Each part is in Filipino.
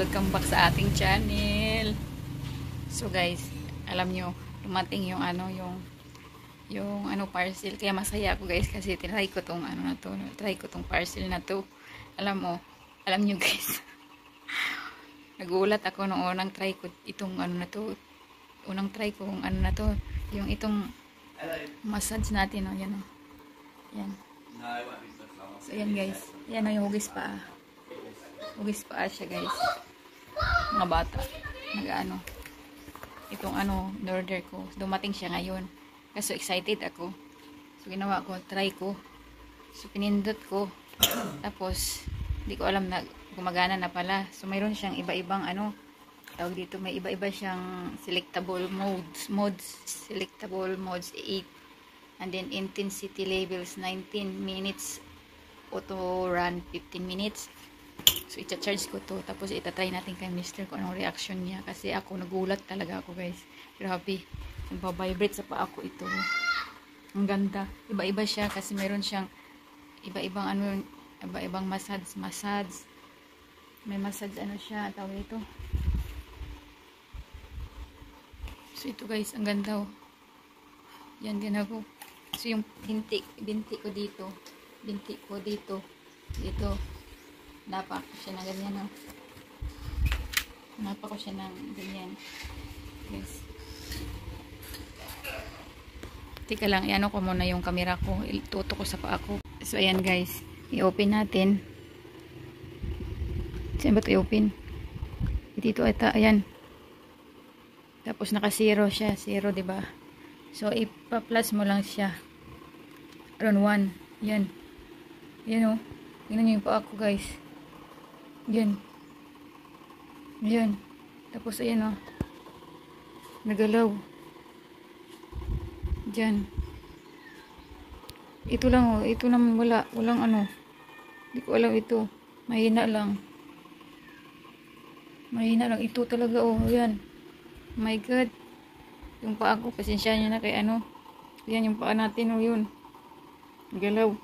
welcome back sa ating channel. So guys, alam nyo, dumating yung parcel. Kaya masaya ako guys kasi tinry ko tong parcel na to. Alam nyo guys, nagulat ako nung unang try ko itong yung itong massage natin, yan. Yan. So yan guys, yan yung hugis pa. Hugis pa siya guys. Mga bata. Itong order ko. Dumating siya ngayon. Kasi excited ako. So ginawa ko, try ko. So pinindot ko. Tapos, hindi ko alam na gumagana na pala. So mayroon siyang iba-ibang tawag dito, may iba-iba siyang selectable modes. Selectable modes 8. And then intensity levels 19 minutes. Auto run 15 minutes. So, ita-charge ko to. Tapos, itatry natin kay Mr. kung anong reaction niya. Kasi ako, nagulat talaga ako, guys. Grabe. Nagbabibrate sa pa ako ito. Ang ganda. Iba-iba siya kasi meron siyang iba-ibang massage. May massage, siya. Tawag ito. So, ito, guys. Ang ganda, Yan din ako. So, yung binti ko dito. Dito. Napa ko siya ng ganyan, Napa ko siya ng ganyan. Yes. Tika lang, iano ko muna yung camera ko. Ituto ko sa paa ko. So, ayan guys. I-open natin. Saan ba ito i-open? Dito ata, ayan. Tapos naka-0 siya. 0, diba? So, ipa-plus mo lang siya. Around 1. Yan. Yan, Tingnan nyo yung paa ko, guys. Yan. Yan. Tapos, ayan, nagalaw. Diyan. Ito lang, Ito naman wala. Walang Hindi ko alam ito. Mahina lang. Ito talaga, Yan. Oh my God. Yung paa ko, pasensya nyo na kay Yan, yung paa natin, yun. Nagalaw.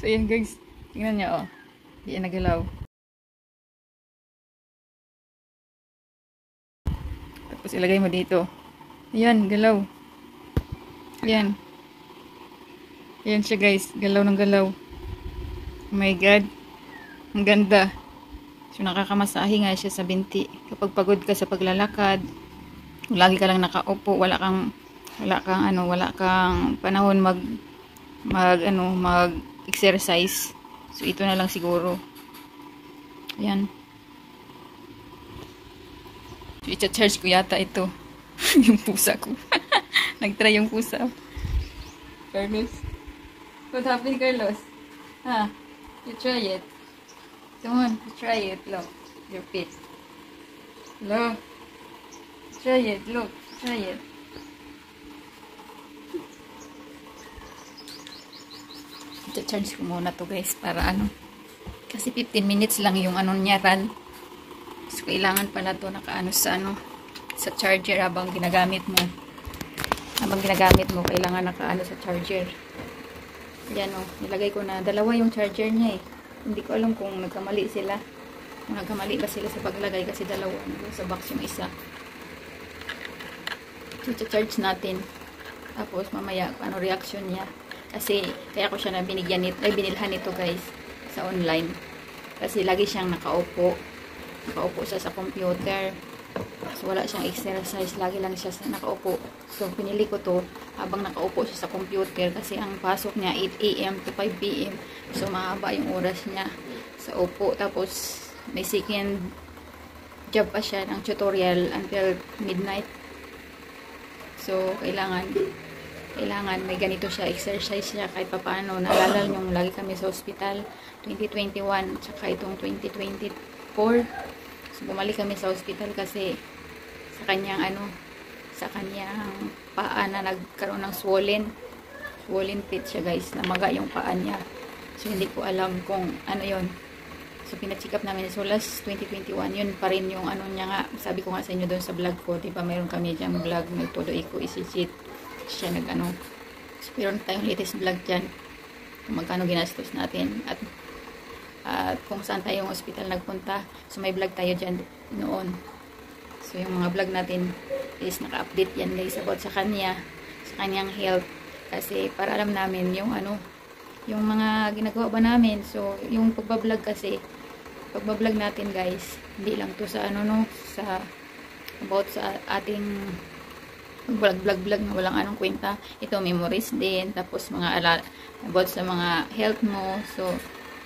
So yan guys, tingnan nyo di yan nagalaw. Tapos ilagay mo dito, yan, galaw. Yan siya guys, galaw ng galaw. Oh my God, ang ganda. So nakakamasahe nga siya sa binti kapag pagod ka sa paglalakad, lagi ka lang nakaupo, wala kang panahon mag exercise. So ito na lang siguro. Ayan. So i-charge ko yata ito. Yung pusa ko. Nag-try yung pusa. Carlos. What happened, Carlos? You try it. Come on, try it. Look. Your feet. Look. Try it. Look. Try it. I-charge ko muna to guys para kasi 15 minutes lang yung niya run. So kailangan pala to sa charger habang ginagamit mo kailangan sa charger. Yan nilagay ko na dalawa yung charger niya hindi ko alam kung nagkamali ba sila sa paglagay kasi dalawa sa box yung isa. So i-charge natin tapos mamaya ano reaction niya. Kasi, kaya ko siya binilhan nito guys, sa online. Kasi lagi siyang nakaupo. Nakaupo siya sa computer. So, wala siyang exercise. Lagi lang siya nakaupo. So, pinili ko to habang nakaupo siya sa computer. Kasi ang pasok niya 8 AM to 5 PM. So, mahaba yung oras niya sa upo. Tapos, may second job pa siya ng tutorial until midnight. So, kailangan may ganito siya, exercise siya kahit papaano. Naalala nyo, lagi kami sa hospital 2021, tsaka itong 2024. So, bumalik kami sa hospital kasi sa kanyang paa na nagkaroon ng swollen feet siya guys, namaga yung paa niya. So, hindi ko alam kung yon. So, pina-check up namin. So, last 2021, yun pa rin yung niya nga. Sabi ko nga sa inyo doon sa vlog ko, diba mayroon kami dyan vlog, may todo iko isisit siya so, pero tayong latest vlog dyan kung magkano ginastos natin at at kung saan tayong hospital nagpunta. So may vlog tayo dyan noon. So yung mga vlog natin is naka-update yan guys about sa kanya, sa kanyang health. Kasi para alam namin yung ano, yung mga ginagawa ba namin. So yung pagbablog kasi, pagbablog natin guys, hindi lang to sa ano no, sa about sa ating vlog na walang anong kwenta. Ito memories din, tapos mga about sa mga health mo. So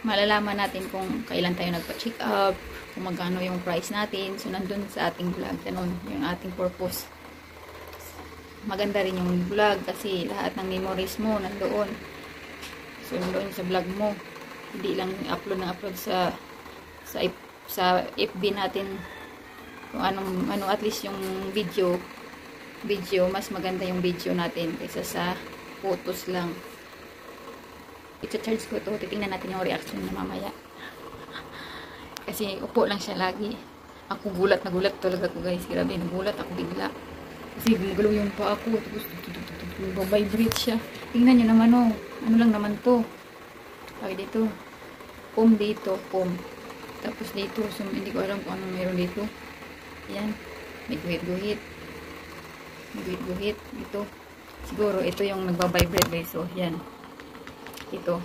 malalaman natin kung kailan tayo nagpa-check up, kung magkano yung price natin. So nandun sa ating vlog, ganun yung ating purpose. Maganda rin yung vlog kasi lahat ng memories mo nandoon. So nandoon sa vlog mo, hindi lang upload sa FB natin kung ano at least yung video mas maganda yung video natin kaysa sa photos lang. I-charge ko ito, titingnan natin yung reaction niya mamaya. Kasi upo lang siya lagi. Ako gulat talaga ako guys, grabe, nagulat ako bigla. Kasi gumagalaw yung paa ko, tapos vibrate siya. Tingnan nyo naman oh, ano lang naman to. Lagi dito, foam dito, foam. Tapos dito, so hindi ko alam kung anong meron dito. Ayan, may guhit-guhit. May guhit-guhit dito. Siguro ito yung nagbabibrate guys, so yan. Ito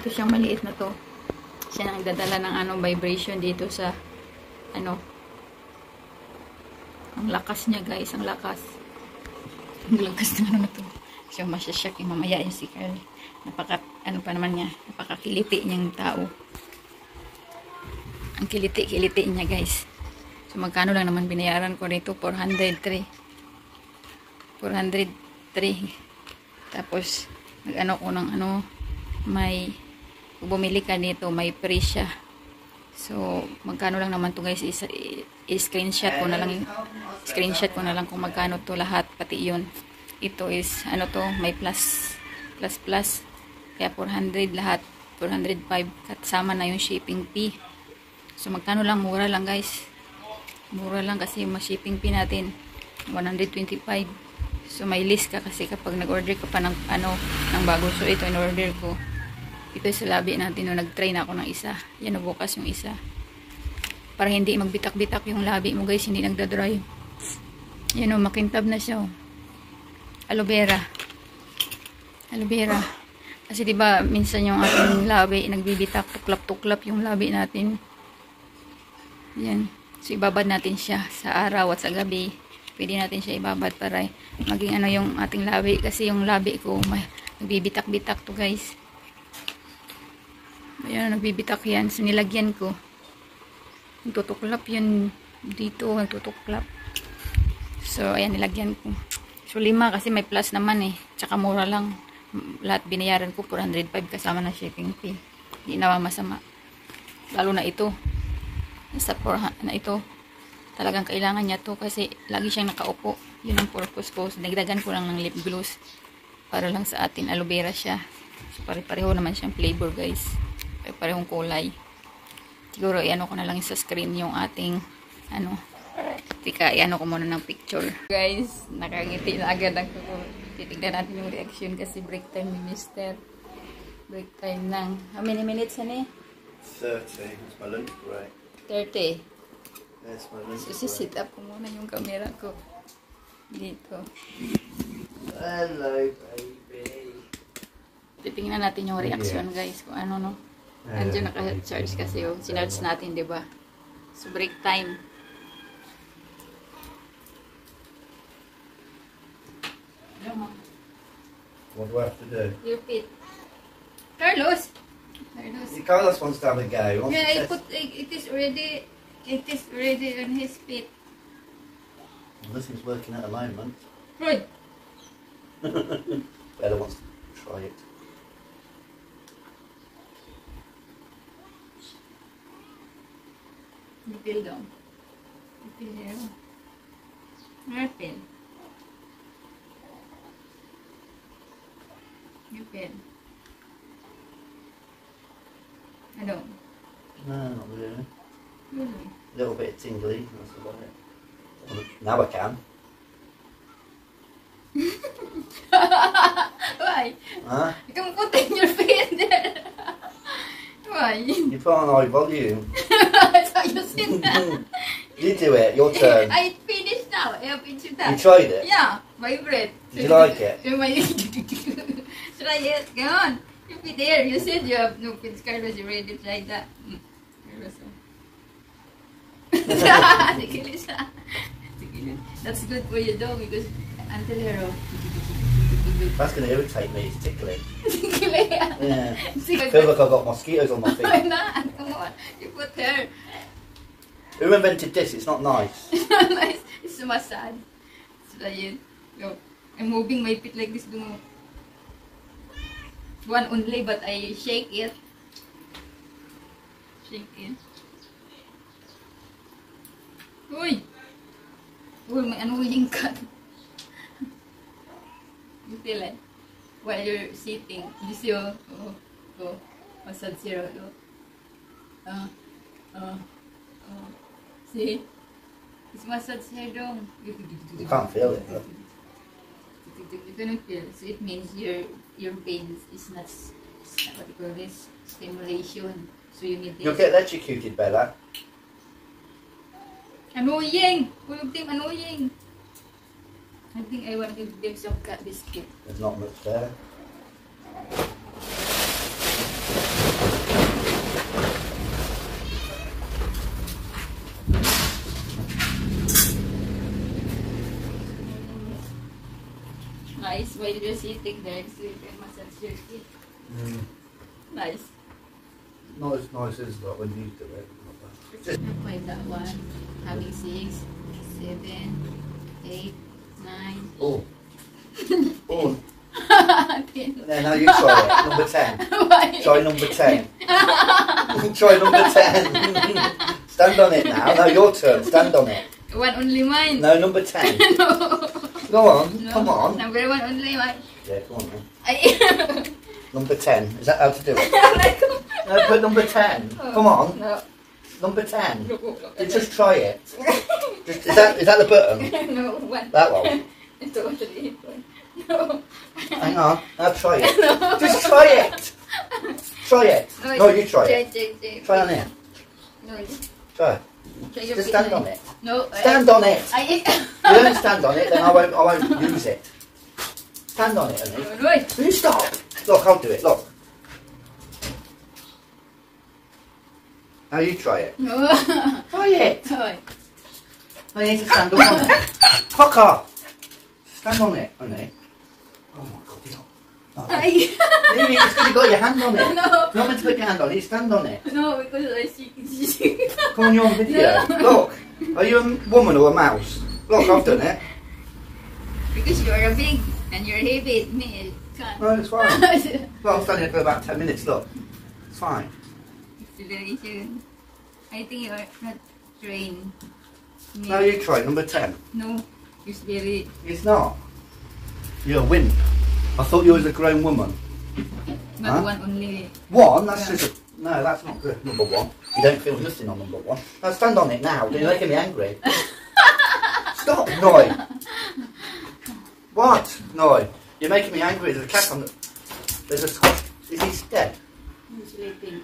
siyang maliit na to, siya nang dadala ng ano, vibration dito sa ano, ang lakas niya guys, ang lakas ng ano na to. So masyasyak yung mamaya yung si Carl, ano pa naman niya, napakakiliti niyang tao, ang kiliti niya guys. So magkano lang naman binayaran ko rito? 403. Tapos nag-ano ko ng ano, may bumili ka nito, may free siya. So magkano lang naman to guys, screenshot ko na lang kung magkano to lahat, pati yun. Ito is ano to, may plus kaya 400 lahat, 405 kasama na yung shipping fee. So magkano lang, mura lang guys, mura lang kasi yung shipping fee natin 125. So may list ka kasi kapag nag-order ka pa ng ano, ng bago. So ito in-order ko. Ito sa labi natin, no, nag-try na ako ng isa. Yan, bukas yung isa. Para hindi magbitak-bitak yung labi mo guys, hindi nagda-dry. Yan o, makintab na siya o. Aloe vera. Kasi diba minsan yung ating labi nagbibitak, tuklap-tuklap yung labi natin. Yan. So ibabad natin siya sa araw at sa gabi. Pwede natin siya ibabad para maging ano yung ating labi. Kasi yung labi ko, nagbibitak-bitak to guys. Ayan, nagbibitak yan. So nilagyan ko. Nagtutuklap yun dito. Nagtutuklap. So ayan, nilagyan ko. So 5 kasi may plus naman eh. Tsaka mura lang. Lahat binayaran ko 405 kasama na shipping fee. Hindi na masama. Lalo na ito. Sa 400 na ito. Talagang kailangan niya to kasi lagi siyang nakaupo. Yun ang purpose ko. So, nagdagan ko lang ng lip gloss para lang sa atin. Aloe vera siya. So, pare-pareho naman siyang flavor guys. Pare-parehong kulay. Siguro i-ano ko na lang sa screen yung ating ano. Tika, i-ano ko muna ng picture. Guys, nakangiti na agad ako. Titignan natin yung reaction kasi break time ni Mr. Break time ng how many minutes na eh? 30. That's my lunch break. 30. That's my lunch So, sit up ko muna yung camera ko. Dito. Hello, baby. Titingnan natin yung reaction, guys. Kung ano, no? Andiyan naka-charge kasi yung sinarge natin, di ba? So, break time. What do I have to do? Your feet. Carlos! Carlos wants to have a go. Yeah, it is already on his feet. Well, this is working at the moment. Roy! Bella wants to try it. You feel down. You feel there. Where feel? You feel? I don't. No, not really. Really? A little bit tingly. That's about it. Now I can. Why? Huh? You can put in your feet there. Why? You put on high volume. So you seen that? You do it, your turn. I finished now. I have finished You that. tried it? Yeah, vibrate. Did you like it? Try it. Come on. You be there. You said you have no pins. Carlos, you ready to try that? Sige, Lisa. Sige. That's good for you though because until hero. That's going to irritate me, it's tickling. Sige. Yeah. Sige. I feel like I've got mosquitoes on my Why feet. not? Come on. You put her. Who invented this? It's not nice. It's not nice. It's so sad. Try it. Go. I'm moving my feet like this. One only, but I shake it. Shake it. Uy! Uy, may annoying cut. You feel it? While you're sitting. This your... Oh, go. Massage zero. Go. See? It's massage here dong. You can't feel it. Look. You cannot feel. So it means your veins is not what you call this stimulation. So you need this. You'll get electrocuted, Bella. Annoying! Hulog team, annoying! I think I want to give them some cat biscuit. There's not much there. Nice, while you're sitting there, so you can massage your feet. Nice. Not as nice as that when you do it. Just Find that one. Having 6, 7, 8, 9. oh. Oh. 10. Yeah, now you try it. Number 10. Why? Try number 10. Try number 10. Stand on it now. Now your turn. Stand on it. One only mine. No, number 10. No. Go on. No. Come on. Number 1 only mine. Yeah, come on then. I Number 10. Is that how to do it? No, put number 10. Come on. No. Number 10. Just try it. Just, is that the button? No, 1. That one. 2, 3, 4. No. Hang on. Now try it. No. Just try it. Try it. No, you try it. Check. Try on it. No, Try. try your Just feet, stand no. on it. No. Stand on it. I You don't stand on it, then I won't use it. Stand on it, honey. Right. Will you stop? Look, I'll do it. Look. Now you try it. No. Try it. Sorry. I need to stand up on it. Fuck off. Stand on it, honey. Oh my god, you don't. Oh, I maybe it's because you got your hand on it. No. You're not meant to put your hand on it, stand on it. No, because I see. Come on, you're on video. No. Look. Are you a woman or a mouse? Look, I've done it. Because you're a big and you're heavy. Me, can't. No, it's fine. Well, I'm standing here for about 10 minutes, look. It's fine. Acceleration. I think you're not trained. Me. Now you try, number 10. No, it's very. It's not. You're a wimp. I thought you was a grown woman. Not Huh? one only. One? That's Yeah. just a... No, that's not good. Number 1. You don't feel nothing on number 1. Now stand on it now. You're making me angry. Stop, Noy. What? Noy. You're making me angry. There's a cat on the... There's a Scotch... Is he dead? He's sleeping.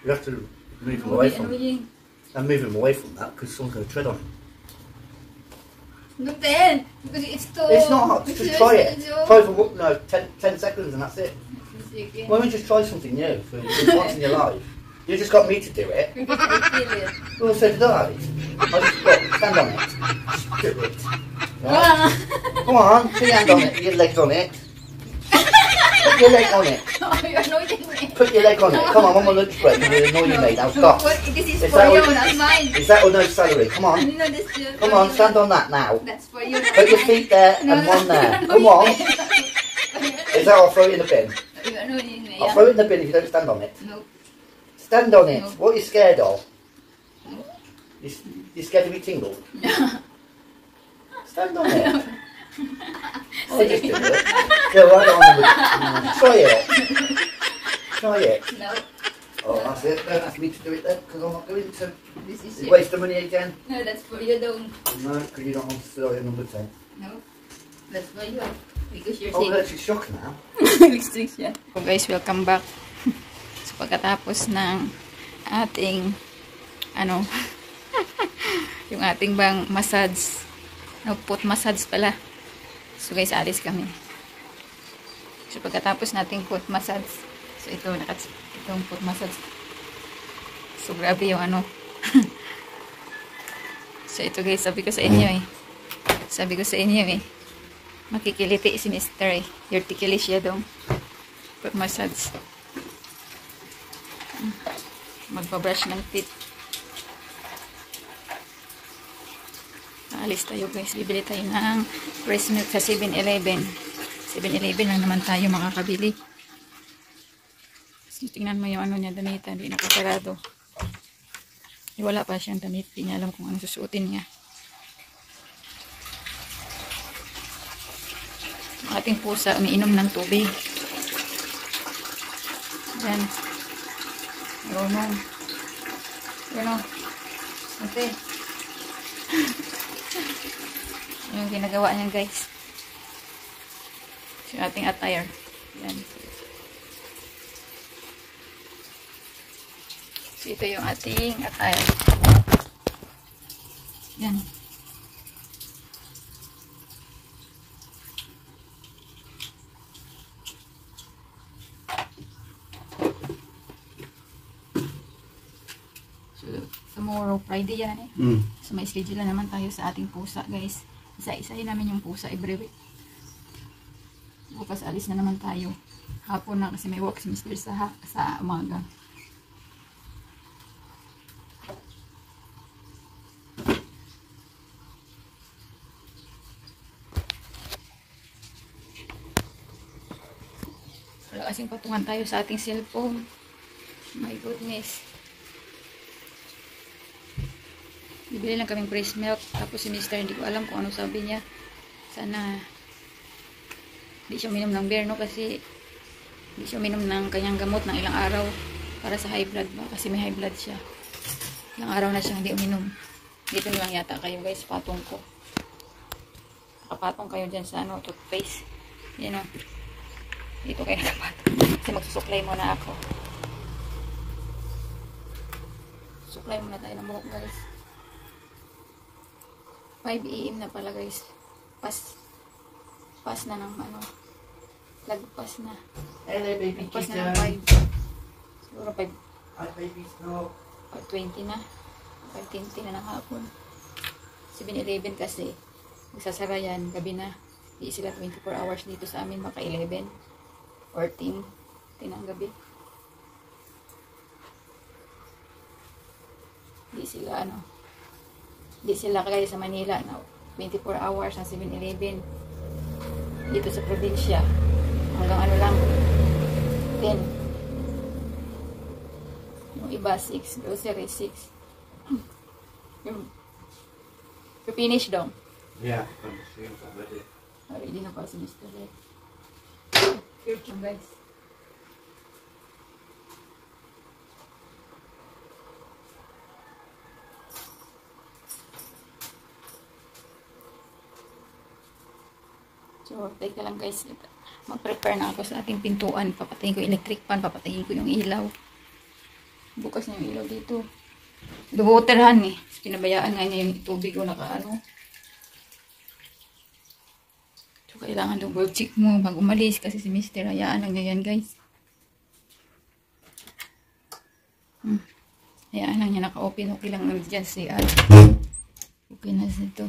You have to move him away from... Annoying. And move him away from that because someone's going to tread on him. No, 10. Because it's too. It's not. Just try it. Try for no 10 seconds and that's it. Why don't you just try something new for once in your life? You just got me to do it. Because I feel it. Well, so did I. I just look, stand on it. Just do it. Right? Come on, put your hand on it. Put your legs on it. Put your leg on it. Oh, you're annoying me. Put your leg on it. Come on, I'm on lunch break. You're annoying me. Now stop. What? This is Is for that you, what- not mine. Is that or no salary? Come on. No, this is Come for on, you. stand on that now. That's for you. Put your feet there No, and no, one there. no, Come no. on. Is that I'll throw it in the bin? You're annoying me. I'll Yeah? throw it in the bin if you don't stand on it. No. Stand on it. No. What are you scared of? No. You're scared to be tingled? Stand on it. Oh, just do it. Yeah, right on the Try it. Try it. No. Oh, that's it. Don't ask me to do it then, because I'm not going to. This is You it. waste the money again? No, that's for you, don't. No, because you don't want to start number 10. No. That's for you. Because you're Oh, sick. that's a shock now. Restriction. So guys, welcome back. So pagkatapos ng ating ano yung ating bang massage, no, foot massage pala. So guys, alis kami. So pagkatapos nating foot massage, so itong foot massage, so grabe yung ano. So ito guys, sabi ko sa inyo eh, makikiliti si Mr. eh, dirtikili siya dong foot massage. Magpa-brush ng teeth. Alis tayo guys, bibili tayo ng breast milk sa 7-Eleven. 7-Eleven lang naman tayo makakabili. So, tingnan mo yung ano niya, damit, hindi nakasarado. Wala pa siyang damit, hindi niya alam kung ano susuotin niya. Ang ating pusa, umiinom ng tubig. Yan. Marunong. Yan o. Ate. Yung ginagawa niya guys. Yung ating attire. Yan. So, ito yung ating attire. Yan. So, tomorrow, Friday yan eh. So, may schedule na naman tayo sa ating pusa guys. Isa-isahin namin yung pusa every week. Bukas alis na naman tayo. Hapon na kasi may work si Mr. sa umaga. Wala kasing patungan tayo sa ating cellphone. My goodness. Bibili lang kaming breast milk. Tapos si Mr. hindi ko alam kung ano sabi niya. Sana hindi siya uminom ng beer, no? Kasi hindi siya uminom ng kanyang gamot ng ilang araw para sa high blood ba? Kasi may high blood siya. Ilang araw na siya hindi uminom. Dito na lang yata kayo guys, patong ko. Nakapatong kayo dyan sa ano, toothpaste. Yan o. Dito kayo nakapatong. Kasi magsusuklay muna ako. Suklay muna tayo ng buhok guys. 5 AM na pala guys. Pas na ng ano. Lagpas na. Hello baby Lagpas na ng 5. Siguro 5. Hi babies, no. 5:20 na. 5:20 na ng hapon. 7-Eleven kasi. Magsasara yan. Gabi na. Di sila 24 hours dito sa amin. Maka 11 or 10 ng gabi. Di sila ano. Di sila kagaya sa Manila na 24 hours na 7-Eleven. Dito sa probinsya hanggang ano lang 10. Yung iba 6, grocery 6. You finish dong? Yeah, I'm seeing somebody. Ready na pa si Mr. Red. Here you guys. So, teka lang guys. Mag-prepare na ako sa ating pintuan. Papatayin ko yung electric fan. Papatayin ko yung ilaw. Bukas na yung ilaw dito. Dubuterhan eh. Pinabayaan nga niya yung tubig ko nakaano. So, kailangan double check mo pag umalis. Kasi si Mr. Hayaan lang niya yan guys. Hayaan lang niya naka-open. Okay lang naman dyan si Al. Okay na ito.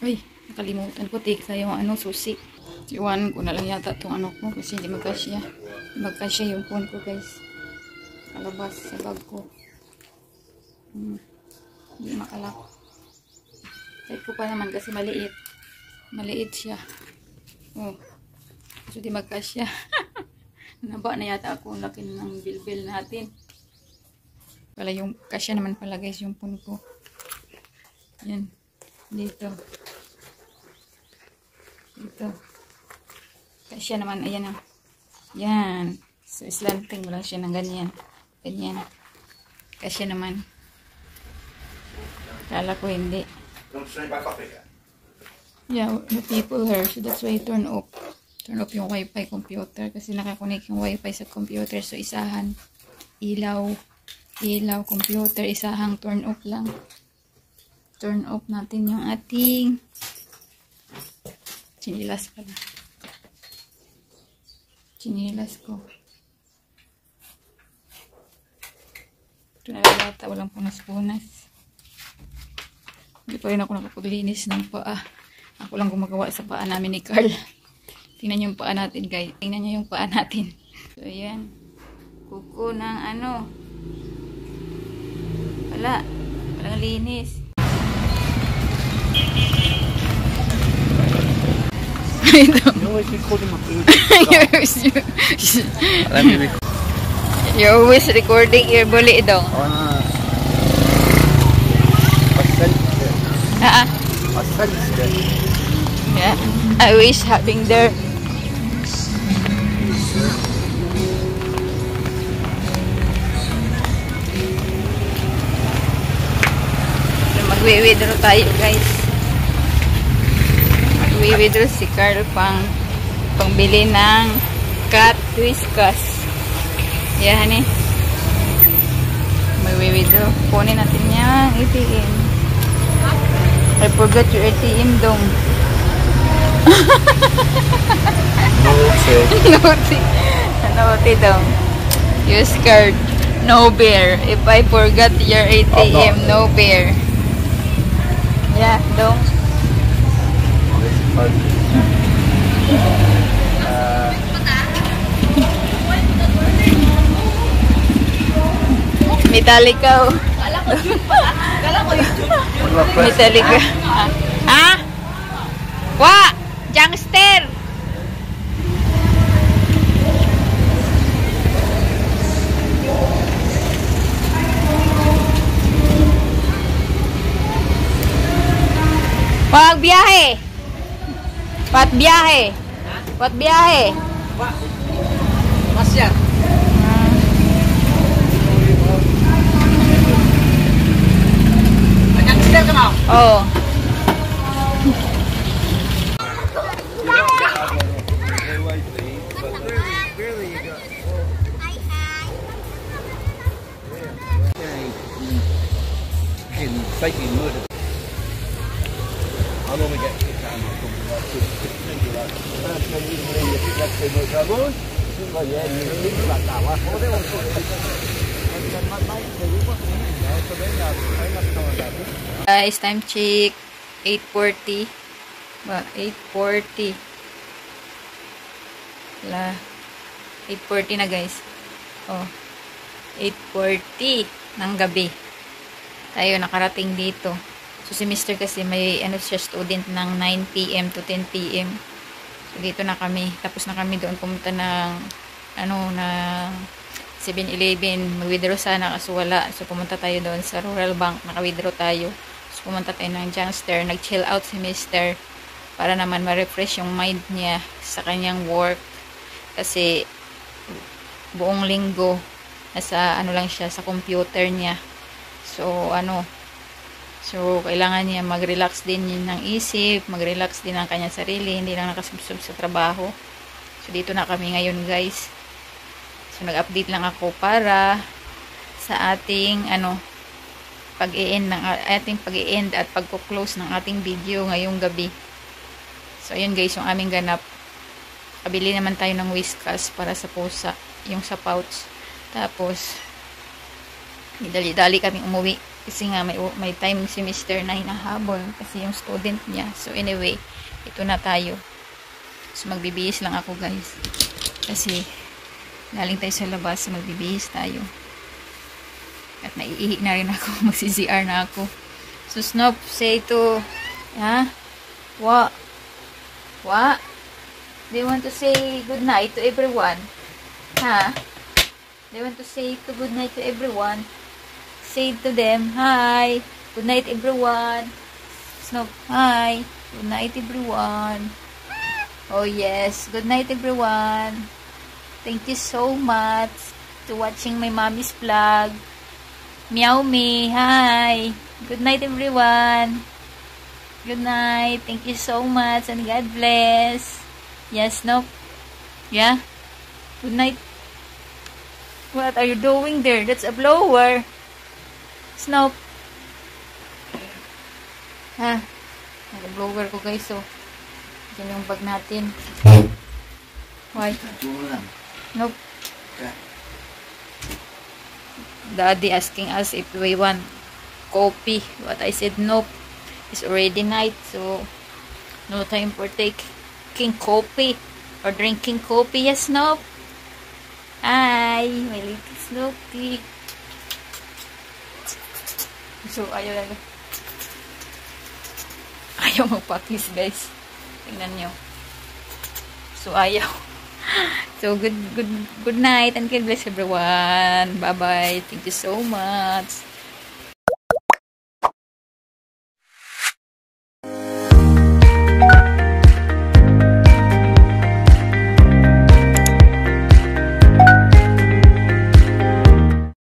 Ay! Nakalimutan ko, take tayo yung ano, susi. Iwan ko na lang yata itong ano ko kasi hindi magkasya. Magkasya yung phone ko guys. Kalabas sa bag ko. Hindi makalak. Type ko pa naman kasi maliit. Maliit siya. Oh. So di magkasya. Naba na yata ako ang laki ng bill natin. Wala yung kasya naman pala guys yung phone ko. Yan. Dito. Ito. Kasya naman, ayan na. Yan. So, slanting. Wala siya ng ganyan. Ganyan. Kasya naman. Kala ko hindi. Don't turn it back up again. Yeah, the people here. So, that's why I turn off. Turn off yung wifi computer kasi nakakonek yung wifi sa computer. So, isahan. Ilaw, computer, isahang turn off lang. Turn off natin yung ating chinilas pala. Chinilas ko. Ito na lang yata, walang punas-punas. Hindi pa rin ako nakapaglinis ng paa. Ako lang gumagawa sa paa namin ni Carl. Tingnan yung paa natin, guys. Tingnan nyo yung paa natin. So, ayan. Kuko ng ano. Walang linis. You're always recording my food. Let me record. You're always recording your bully dong. I sensed it. I sensed it. Yeah. I wish having there. So, magwi-withdraw tayo, guys. Magwi-withdraw si Carl pangbili ng cat whiskas. Yan eh. Magwi-withdraw. Kunin natin yung ATM. I forgot your ATM dong. Naughty dong. Use card. No bear. If I forgot your ATM, no bear. Yeah, dong. Metallica. Metallica. Ha? Wa! Youngster! Wag biyahe! Wat biyahe? Wat biyahe? Masya. Oh. Faking murder. I normally get kicked out of my company like this. Guys, time check 8:40. Ba, 8:40. La 8:40 na, guys. Oh. 8:40 ng gabi. Tayo nakarating dito. So si Mr. kasi may ano siya, student ng 9 PM to 10 PM. So dito na kami. Tapos na kami doon pumunta ng ano ng 7-Eleven. Mag-withdraw sana kaso wala. So pumunta tayo doon sa Rural Bank. Naka-withdraw tayo. So pumunta tayo ng Youngster. Nag-chill out si Mr. para naman ma-refresh yung mind niya sa kanyang work. Kasi buong linggo nasa ano lang siya sa computer niya. So, kailangan niya mag-relax din ng isip, mag-relax din ang kanyang sarili, hindi lang nakasubsob sa trabaho. So, dito na kami ngayon, guys. So, nag-update lang ako para sa ating, pag-i-end at pagko-close ng ating video ngayong gabi. So, ayun guys, yung aming ganap. Kabili naman tayo ng whiskas para sa pusa, yung sa pouch. Tapos, dali-dali kaming umuwi kasi nga may time si Mr. na hinahabol kasi yung student niya. So anyway, ito na tayo. So magbibihis lang ako, guys. Kasi galing tayo sa labas, magbibihis tayo. At naiihi na rin ako, magsi-CR na ako. So Snoop, say to, What? Do you want to say good night to everyone? Do you want to say good night to everyone? Say to them, hi. Good night, everyone. Snoop, hi. Good night, everyone. Oh, yes. Good night, everyone. Thank you so much to watching my mommy's vlog. Meow me, hi. Good night, everyone. Good night. Thank you so much and God bless. Yes, no? Yeah? Good night. What are you doing there? That's a blower. Snoop. Ha? Nag-blower ko guys, so. Yan yung bag natin. Why? Nope. Daddy asking us if we want coffee. But I said nope. It's already night, so no time for taking coffee or drinking coffee. Yes, Snoop. Hi, my little Snoopy. So, ayaw magpa-kiss, guys. Tingnan nyo. So, ayaw. So, good night and God bless everyone. Bye-bye. Thank you so much.